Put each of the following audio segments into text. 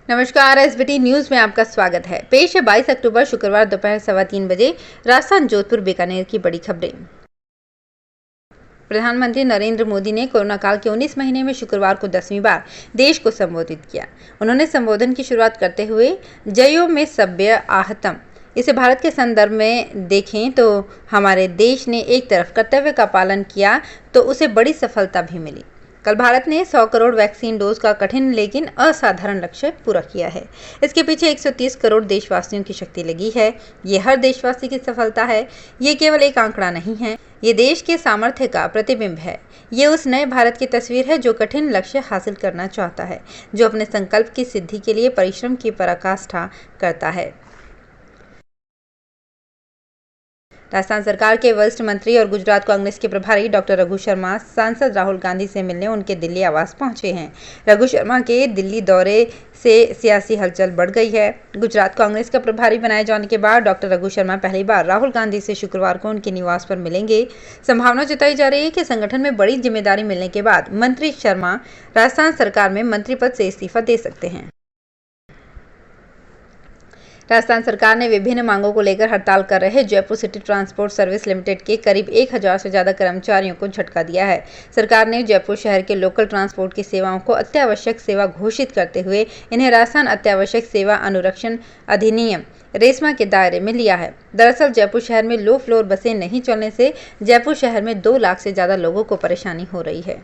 नमस्कार, SBT news में आपका स्वागत है। पेश है 22 अक्टूबर शुक्रवार दोपहर 3:15 बजे राजस्थान जोधपुर बीकानेर की बड़ी खबरें। प्रधानमंत्री नरेंद्र मोदी ने कोरोना काल के 19 महीने में शुक्रवार को 10वीं बार देश को संबोधित किया। उन्होंने संबोधन की शुरुआत करते हुए जयो में सभ्य आहतम इसे भारत के संदर्भ में देखें तो हमारे देश ने एक तरफ कर्तव्य का पालन किया तो उसे बड़ी सफलता भी मिली। कल भारत ने 100 करोड़ वैक्सीन डोज का कठिन लेकिन असाधारण लक्ष्य पूरा किया है। इसके पीछे 130 करोड़ देशवासियों की शक्ति लगी है। ये हर देशवासी की सफलता है। ये केवल एक आंकड़ा नहीं है, ये देश के सामर्थ्य का प्रतिबिंब है। ये उस नए भारत की तस्वीर है जो कठिन लक्ष्य हासिल करना चाहता है, जो अपने संकल्प की सिद्धि के लिए परिश्रम की पराकाष्ठा करता है। राजस्थान सरकार के वरिष्ठ मंत्री और गुजरात कांग्रेस के प्रभारी डॉक्टर रघु शर्मा सांसद राहुल गांधी से मिलने उनके दिल्ली आवास पहुंचे हैं। रघु शर्मा के दिल्ली दौरे से सियासी हलचल बढ़ गई है। गुजरात कांग्रेस का प्रभारी बनाए जाने के बाद डॉक्टर रघु शर्मा पहली बार राहुल गांधी से शुक्रवार को उनके निवास पर मिलेंगे। संभावना जताई जा रही है कि संगठन में बड़ी जिम्मेदारी मिलने के बाद मंत्री शर्मा राजस्थान सरकार में मंत्री पद से इस्तीफा दे सकते हैं। राजस्थान सरकार ने विभिन्न मांगों को लेकर हड़ताल कर रहे Jaipur city transport service limited के करीब 1000 से ज्यादा कर्मचारियों को झटका दिया है। सरकार ने जयपुर शहर के लोकल ट्रांसपोर्ट की सेवाओं को अत्यावश्यक सेवा घोषित करते हुए इन्हें राजस्थान अत्यावश्यक सेवा अनुरक्षण अधिनियम रेस्मा के दायरे में लिया है। दरअसल जयपुर शहर में लो फ्लोर बसें नहीं चलने से जयपुर शहर में 2 लाख से ज्यादा लोगों को परेशानी हो रही है।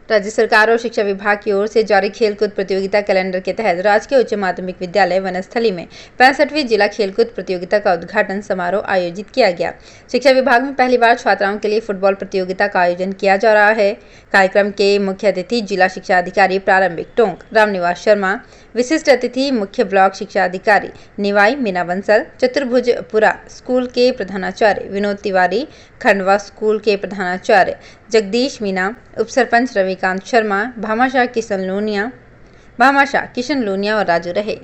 राज्य सरकार और शिक्षा विभाग की ओर से जारी खेलकूद प्रतियोगिता कैलेंडर के तहत राजकीय उच्च माध्यमिक विद्यालय वनस्थली में 65वीं जिला खेलकूद प्रतियोगिता का उद्घाटन समारोह आयोजित किया गया। शिक्षा विभाग में पहली बार छात्राओं के लिए फुटबॉल प्रतियोगिता का आयोजन किया जा रहा है। कार्यक्रम के मुख्य अतिथि जिला शिक्षा अधिकारी प्रारंभिक टोंक रामनिवास शर्मा, विशिष्ट अतिथि मुख्य ब्लॉक शिक्षा अधिकारी निवाई मीना बंसल, चतुर्भुजपुरा स्कूल के प्रधानाचार्य विनोद तिवारी, खंडवा स्कूल के प्रधानाचार्य जगदीश मीना, उप सरपंच रविकांत शर्मा, भामाशाह किशन लोनिया और राजू रहे।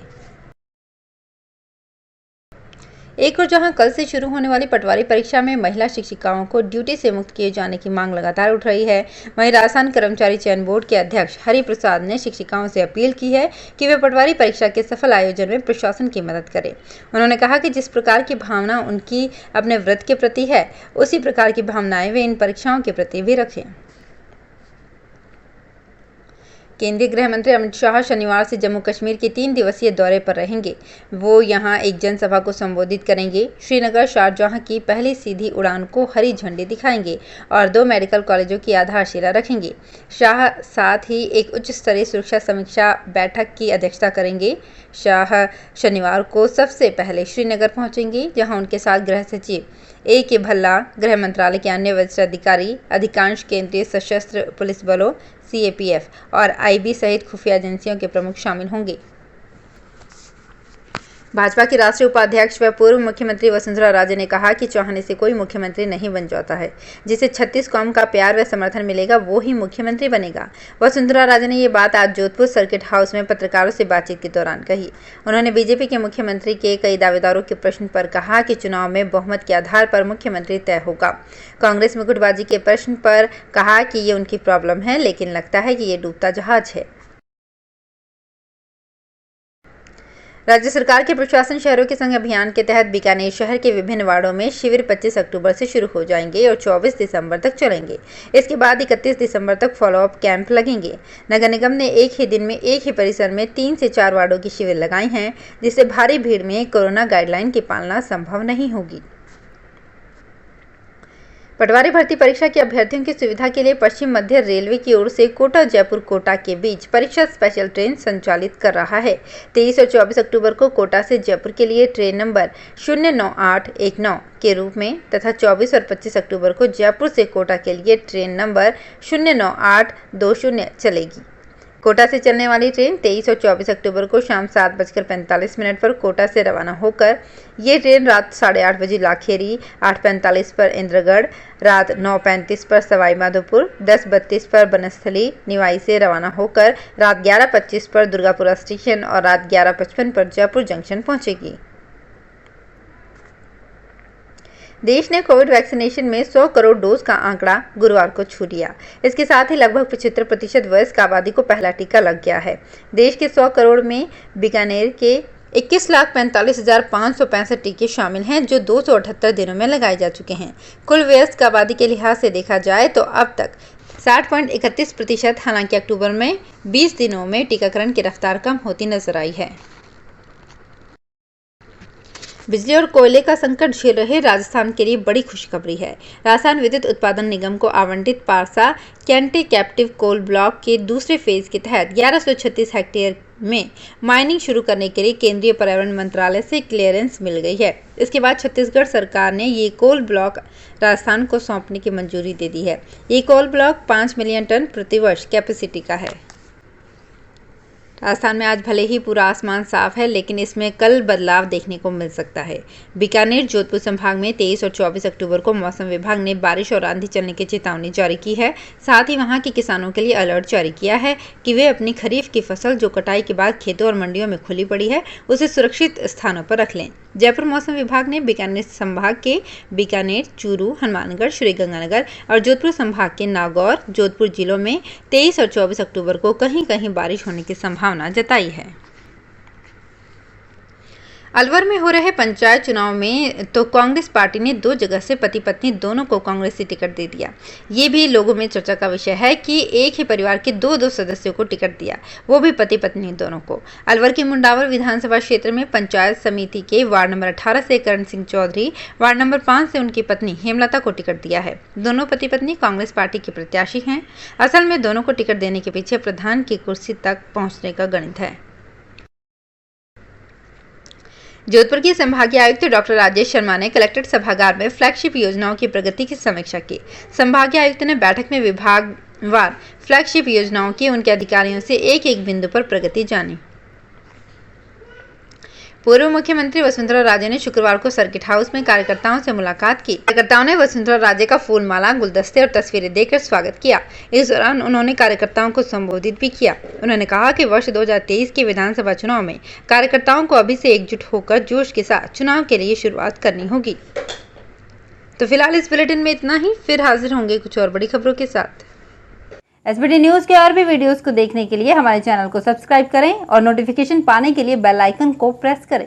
एक और जहां कल से शुरू होने वाली पटवारी परीक्षा में महिला शिक्षिकाओं को ड्यूटी से मुक्त किए जाने की मांग लगातार उठ रही है, वहीं राजस्थान कर्मचारी चयन बोर्ड के अध्यक्ष हरि प्रसाद ने शिक्षिकाओं से अपील की है कि वे पटवारी परीक्षा के सफल आयोजन में प्रशासन की मदद करें। उन्होंने कहा कि जिस प्रकार की भावना उनकी अपने व्रत के प्रति है, उसी प्रकार की भावनाएं वे इन परीक्षाओं के प्रति भी रखें। केंद्रीय गृह मंत्री अमित शाह शनिवार से जम्मू कश्मीर के 3 दिवसीय दौरे पर रहेंगे। वो यहां एक जनसभा को संबोधित करेंगे। श्रीनगर शारजाह की पहली सीधी उड़ान को हरी झंडी दिखाएंगे और 2 मेडिकल कॉलेजों की आधारशिला रखेंगे। शाह साथ ही एक उच्च स्तरीय सुरक्षा समीक्षा बैठक की अध्यक्षता करेंगे। शाह शनिवार को सबसे पहले श्रीनगर पहुंचेंगे, जहां उनके साथ गृह सचिव A.K. भल्ला, गृह मंत्रालय के अन्य वरिष्ठ अधिकारी, अधिकांश केंद्रीय सशस्त्र पुलिस बलों CAPF और IB सहित खुफिया एजेंसियों के प्रमुख शामिल होंगे। भाजपा की राष्ट्रीय उपाध्यक्ष व पूर्व मुख्यमंत्री वसुंधरा राजे ने कहा कि चाहने से कोई मुख्यमंत्री नहीं बन जाता है। जिसे 36 कौम का प्यार व समर्थन मिलेगा वो ही मुख्यमंत्री बनेगा। वसुंधरा राजे ने ये बात आज जोधपुर सर्किट हाउस में पत्रकारों से बातचीत के दौरान कही। उन्होंने बीजेपी के मुख्यमंत्री के कई दावेदारों के प्रश्न पर कहा कि चुनाव में बहुमत के आधार पर मुख्यमंत्री तय होगा। कांग्रेस मुकुटबाजी के प्रश्न पर कहा कि ये उनकी प्रॉब्लम है, लेकिन लगता है कि ये डूबता जहाज है। राज्य सरकार के प्रशासन शहरों के संग अभियान के तहत बीकानेर शहर के विभिन्न वार्डों में शिविर 25 अक्टूबर से शुरू हो जाएंगे और 24 दिसंबर तक चलेंगे। इसके बाद 31 दिसंबर तक फॉलोअप कैंप लगेंगे। नगर निगम ने एक ही दिन में एक ही परिसर में 3 से 4 वार्डों की शिविर लगाई हैं, जिससे भारी भीड़ में कोरोना गाइडलाइन की पालना संभव नहीं होगी। पटवारी भर्ती परीक्षा के अभ्यर्थियों की सुविधा के लिए पश्चिम मध्य रेलवे की ओर से कोटा जयपुर कोटा के बीच परीक्षा स्पेशल ट्रेन संचालित कर रहा है। 23 और 24 अक्टूबर को कोटा से जयपुर के लिए ट्रेन नंबर 09819 के रूप में तथा 24 और 25 अक्टूबर को जयपुर से कोटा के लिए ट्रेन नंबर 09820 चलेगी। कोटा से चलने वाली ट्रेन 23 और 24 अक्टूबर को शाम 7:45 पर कोटा से रवाना होकर ये ट्रेन रात 8:30 बजे लाखेरी, 8:45 पर इंद्रगढ़, रात 9:35 पर सवाई माधोपुर, 10:32 पर बनस्थली निवाई से रवाना होकर रात 11:25 पर दुर्गापुरा स्टेशन और रात 11:55 पर जयपुर जंक्शन पहुंचेगी। देश ने कोविड वैक्सीनेशन में 100 करोड़ डोज का आंकड़ा गुरुवार को छू लिया। इसके साथ ही लगभग 75% वयस्क आबादी को पहला टीका लग गया है। देश के 100 करोड़ में बीकानेर के 21,45,565 टीके शामिल हैं, जो 278 दिनों में लगाए जा चुके हैं। कुल वयस्क आबादी के लिहाज से देखा जाए तो अब तक 60.31%, हालांकि अक्टूबर में 20 दिनों में टीकाकरण की रफ्तार कम होती नजर आई है। बिजली और कोयले का संकट झेल रहे राजस्थान के लिए बड़ी खुशखबरी है। राजस्थान विद्युत उत्पादन निगम को आवंटित पारसा कैंटे कैप्टिव कोल ब्लॉक के दूसरे फेज के तहत 1136 हेक्टेयर में माइनिंग शुरू करने के लिए केंद्रीय पर्यावरण मंत्रालय से क्लियरेंस मिल गई है। इसके बाद छत्तीसगढ़ सरकार ने ये कोल ब्लॉक राजस्थान को सौंपने की मंजूरी दे दी है। ये कोल ब्लॉक 5 मिलियन टन प्रति वर्ष कैपेसिटी का है। राजस्थान में आज भले ही पूरा आसमान साफ है, लेकिन इसमें कल बदलाव देखने को मिल सकता है। बीकानेर जोधपुर संभाग में 23 और 24 अक्टूबर को मौसम विभाग ने बारिश और आंधी चलने की चेतावनी जारी की है। साथ ही वहां के किसानों के लिए अलर्ट जारी किया है कि वे अपनी खरीफ की फसल जो कटाई के बाद खेतों और मंडियों में खुली पड़ी है, उसे सुरक्षित स्थानों पर रख लें। जयपुर मौसम विभाग ने बीकानेर संभाग के बीकानेर, चूरू, हनुमानगढ़, श्रीगंगानगर और जोधपुर संभाग के नागौर, जोधपुर जिलों में 23 और 24 अक्टूबर को कहीं कहीं बारिश होने की संभावना जताई है। अलवर में हो रहे पंचायत चुनाव में तो कांग्रेस पार्टी ने 2 जगह से पति पत्नी दोनों को कांग्रेसी टिकट दे दिया। ये भी लोगों में चर्चा का विषय है कि एक ही परिवार के 2 सदस्यों को टिकट दिया, वो भी पति पत्नी दोनों को। अलवर के मुंडावर विधानसभा क्षेत्र में पंचायत समिति के वार्ड नंबर 18 से करण सिंह चौधरी, वार्ड नंबर 5 से उनकी पत्नी हेमलता को टिकट दिया है। दोनों पति पत्नी कांग्रेस पार्टी के प्रत्याशी हैं। असल में दोनों को टिकट देने के पीछे प्रधान की कुर्सी तक पहुंचने का गणित है। जोधपुर के संभागीय आयुक्त डॉक्टर राजेश शर्मा ने कलेक्ट्रेट सभागार में फ्लैगशिप योजनाओं की प्रगति की समीक्षा की। संभागीय आयुक्त ने बैठक में विभागवार फ्लैगशिप योजनाओं की उनके अधिकारियों से एक बिंदु पर प्रगति जानी। पूर्व मुख्यमंत्री वसुंधरा राजे ने शुक्रवार को सर्किट हाउस में कार्यकर्ताओं से मुलाकात की। कार्यकर्ताओं ने वसुंधरा राजे का फूलमाला, गुलदस्ते और तस्वीरें देकर स्वागत किया। इस दौरान उन्होंने कार्यकर्ताओं को संबोधित भी किया। उन्होंने कहा कि वर्ष 2023 के विधानसभा चुनाव में कार्यकर्ताओं को अभी से एकजुट होकर जोश के साथ चुनाव के लिए शुरुआत करनी होगी। तो फिलहाल इस बुलेटिन में इतना ही, फिर हाजिर होंगे कुछ और बड़ी खबरों के साथ। SBT न्यूज के और भी वीडियोस को देखने के लिए हमारे चैनल को सब्सक्राइब करें और नोटिफिकेशन पाने के लिए बेल आइकन को प्रेस करें।